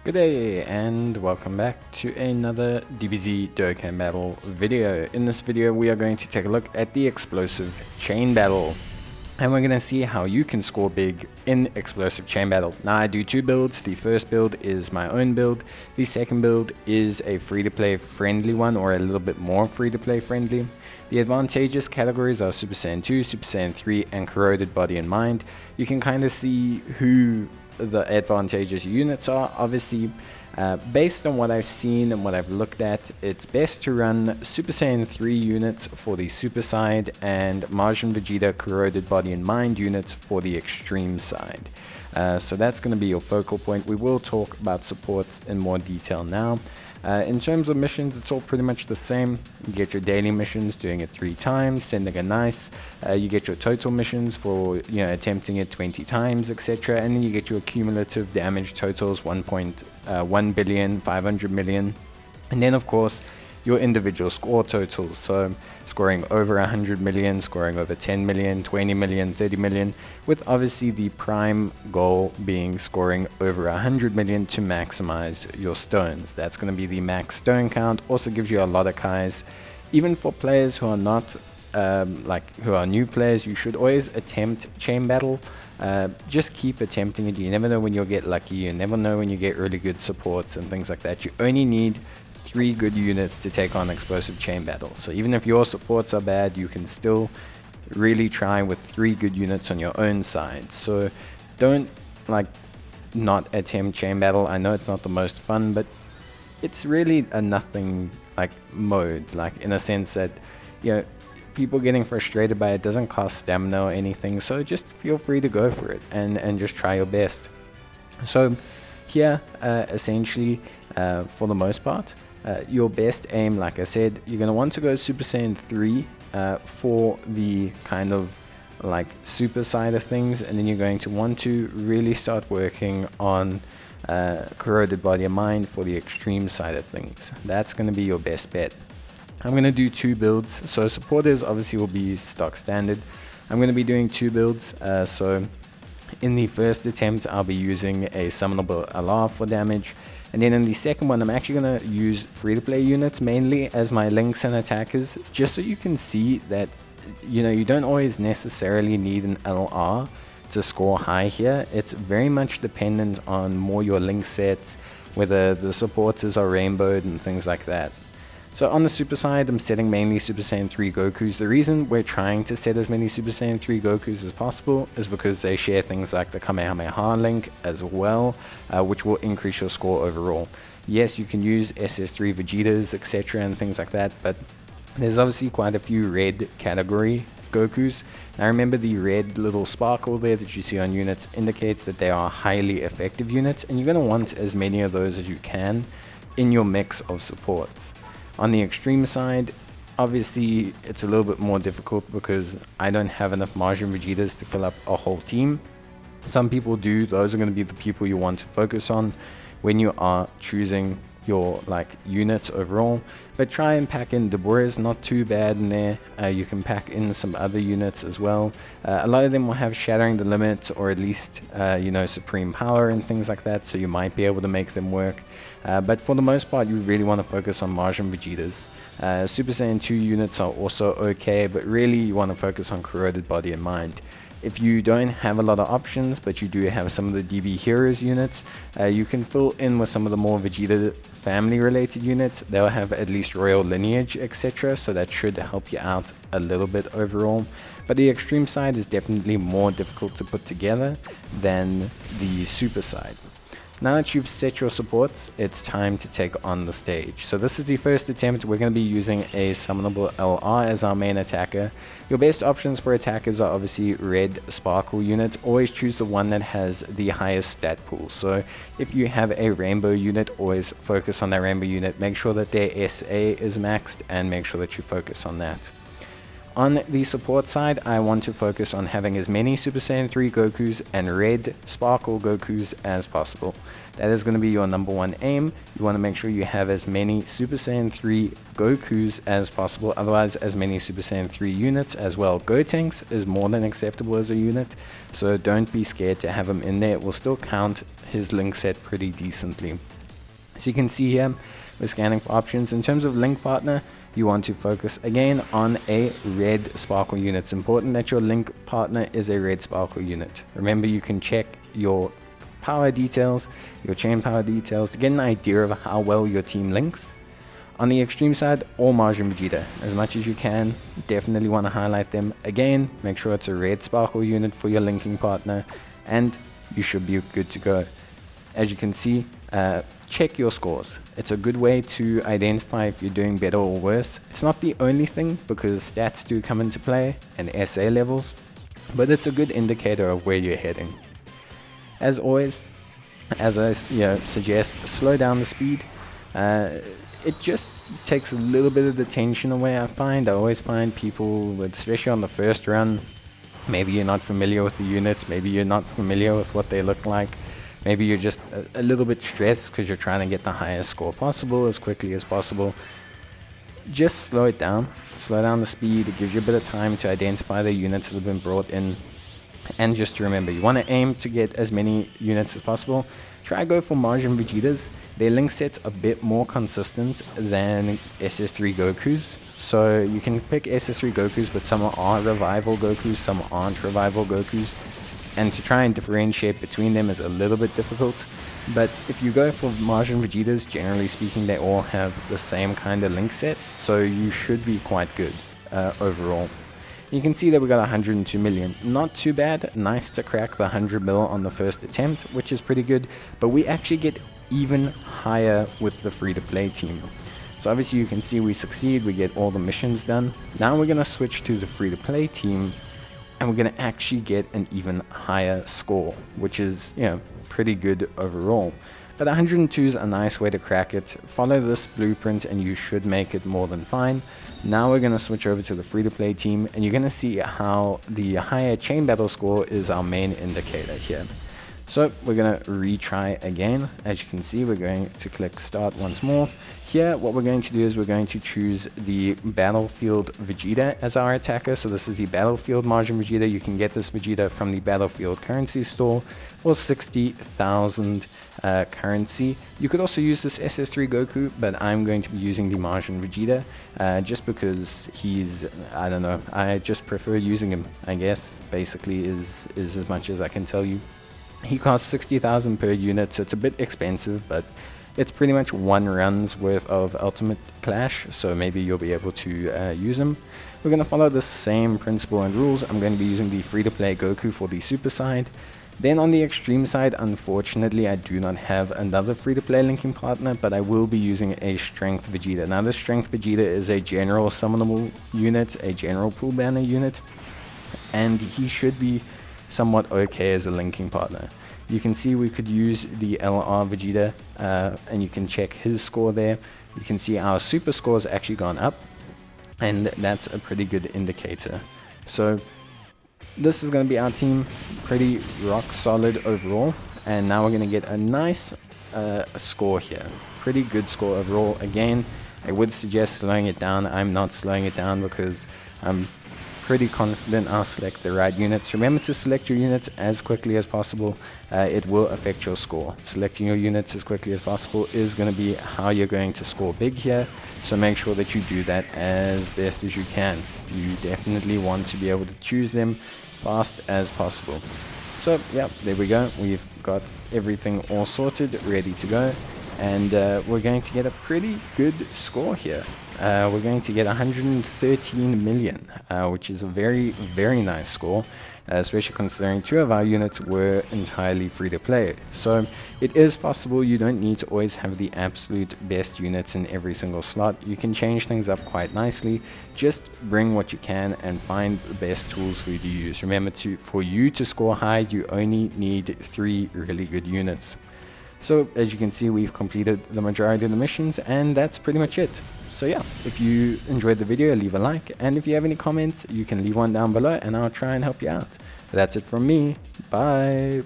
Good day and welcome back to another Dbz Dokkan battle video. In this video we are going to take a look at the explosive chain battle. And we're going to see how you can score big in explosive chain battle. Now I do two builds. The first build is my own build. The second build is a free-to-play friendly one, or a little bit more free-to-play friendly. The advantageous categories are Super Saiyan 2, Super Saiyan 3 and Corroded Body and Mind. You can kind of see who the advantageous units are. Obviously, based on what I've seen and what I've looked at, it's best to run Super Saiyan 3 units for the super side and Majin Vegeta Corroded Body and Mind units for the extreme side. So that's going to be your focal point. We will talk about supports in more detail now. In terms of missions, it's all pretty much the same. You get your daily missions, doing it 3 times, sending a nice. You get your total missions for attempting it 20 times, etc. And then you get your cumulative damage totals, 1.1 billion, 500 million. And then of course your individual score totals, so scoring over 100 million, scoring over 10 million, 20 million, 30 million, with obviously the prime goal being scoring over 100 million to maximize your stones. That's going to be the max stone count. Also gives you a lot of Kais. Even for players who are not who are new players, you should always attempt chain battle. Just keep attempting it. You never know when you'll get lucky. You never know when you get really good supports and things like that. You only need 3 good units to take on explosive chain battle. So even if your supports are bad, you can still really try with 3 good units on your own side. So don't not attempt chain battle. I know it's not the most fun, but it's really a nothing mode, in a sense that people getting frustrated by it doesn't cost stamina or anything. So just feel free to go for it and just try your best. So here essentially for the most part, your best aim, like I said, you're going to want to go Super Saiyan 3 for the kind of super side of things, and then you're going to want to really start working on Corroded Body and Mind for the extreme side of things. That's going to be your best bet. I'm going to do 2 builds, so supporters obviously will be stock standard. I'm going to be doing 2 builds, so in the first attempt I'll be using a summonable LR for damage. And then in the second one, I'm actually going to use free-to-play units mainly as my links and attackers, just so you can see that, you don't always necessarily need an LR to score high here. It's very much dependent on more your link sets, whether the supporters are rainbowed and things like that. So on the super side, I'm setting mainly Super Saiyan 3 Gokus. The reason we're trying to set as many Super Saiyan 3 Gokus as possible is because they share things like the Kamehameha link as well, which will increase your score overall. Yes, you can use SS3 Vegetas, etc. and things like that, but there's obviously quite a few red category Gokus. Now remember, the red little sparkle there that you see on units indicates that they are highly effective units, and you're going to want as many of those as you can in your mix of supports. On the extreme side, obviously it's a little bit more difficult because I don't have enough Majin Vegetas to fill up a whole team. Some people do. Those are going to be the people you want to focus on when you are choosing your units overall. But try and pack in Dbz, not too bad in there. You can pack in some other units as well. A lot of them will have Shattering the Limit, or at least Supreme Power and things like that, so you might be able to make them work. But for the most part, you really want to focus on Majin Vegetas. Super Saiyan 2 units are also okay, but really you want to focus on Corroded Body and Mind. If you don't have a lot of options, but you do have some of the DB Heroes units, you can fill in with some of the more Vegeta family related units. They'll have at least royal lineage, etc. So that should help you out a little bit overall. But the extreme side is definitely more difficult to put together than the super side. Now that you've set your supports, it's time to take on the stage. So this is the first attempt. We're going to be using a summonable LR as our main attacker. Your best options for attackers are obviously red sparkle units. Always choose the one that has the highest stat pool. So if you have a rainbow unit, always focus on that rainbow unit. Make sure that their SA is maxed and make sure that you focus on that. On the support side, I want to focus on having as many Super Saiyan 3 Gokus and Red Sparkle Gokus as possible. That is going to be your #1 aim. You want to make sure you have as many Super Saiyan 3 Gokus as possible, otherwise as many Super Saiyan 3 units as well. Gotenks is more than acceptable as a unit, so don't be scared to have him in there. It will still count his link set pretty decently. So you can see here, we're scanning for options. In terms of link partner, you want to focus again on a red sparkle unit. It's important that your link partner is a red sparkle unit. Remember, you can check your power details, your chain power details to get an idea of how well your team links. On the extreme side, all Majin Vegeta, as much as you can. Definitely want to highlight them. Again, make sure it's a red sparkle unit for your linking partner, and you should be good to go. As you can see, check your scores. It's a good way to identify if you're doing better or worse. It's not the only thing, because stats do come into play and SA levels, but it's a good indicator of where you're heading. As always, as I suggest, slow down the speed. It just takes a little bit of the tension away. I always find people, especially on the first run, maybe you're not familiar with the units, maybe you're not familiar with what they look like. Maybe you're just a little bit stressed because you're trying to get the highest score possible as quickly as possible. Just slow it down. Slow down the speed. It gives you a bit of time to identify the units that have been brought in. And just remember, you want to aim to get as many units as possible. Try go for Majin Vegetas. Their link set's a bit more consistent than SS3 Gokus. So you can pick SS3 Gokus, but some are Revival Gokus, some aren't Revival Gokus. And to try and differentiate between them is a little bit difficult. But if you go for Majin Vegetas, generally speaking, they all have the same kind of link set, so you should be quite good overall. You can see that we got 102 million. Not too bad. Nice to crack the 100 mil on the first attempt, which is pretty good. But we actually get even higher with the free-to-play team. So obviously you can see we succeed, we get all the missions done. Now we're going to switch to the free-to-play team, and we're going to actually get an even higher score, which is, pretty good overall. But 102 is a nice way to crack it. Follow this blueprint and you should make it more than fine. Now we're going to switch over to the free-to-play team, and you're going to see how the higher chain battle score is our main indicator here. So we're going to retry again. As you can see, we're going to click start once more. Here, what we're going to do is we're going to choose the Battlefield Vegeta as our attacker. So this is the Battlefield Majin Vegeta. You can get this Vegeta from the Battlefield currency store for 60,000 currency. You could also use this SS3 Goku, but I'm going to be using the Majin Vegeta just because he's, I don't know, I just prefer using him, I guess, basically is as much as I can tell you. He costs 60,000 per unit, so it's a bit expensive, but it's pretty much one run's worth of Ultimate Clash, so maybe you'll be able to use him. We're going to follow the same principle and rules. I'm going to be using the free-to-play Goku for the super side. Then on the extreme side, unfortunately, I do not have another free-to-play linking partner, but I will be using a Strength Vegeta. Now, this Strength Vegeta is a general summonable unit, a general pool banner unit, and he should be somewhat okay as a linking partner. You can see we could use the LR Vegeta, and you can check his score there. You can see our super score has actually gone up, and that's a pretty good indicator. So this is going to be our team, pretty rock solid overall, and now we're going to get a nice score here. Pretty good score overall. Again, I would suggest slowing it down. I'm not slowing it down because I'm pretty confident I'll select the right units. Remember to select your units as quickly as possible. It will affect your score. Selecting your units as quickly as possible is going to be how you're going to score big here. So make sure that you do that as best as you can. You definitely want to be able to choose them fast as possible. So yeah, there we go. We've got everything all sorted, ready to go. And we're going to get a pretty good score here. We're going to get 113 million, which is a very, very nice score, especially considering 2 of our units were entirely free to play. So it is possible. You don't need to always have the absolute best units in every single slot. You can change things up quite nicely. Just bring what you can and find the best tools for you to use. Remember, for you to score high, you only need 3 really good units. So as you can see, we've completed the majority of the missions, and that's pretty much it. So yeah, if you enjoyed the video, leave a like, and if you have any comments, you can leave one down below and I'll try and help you out. That's it from me. Bye.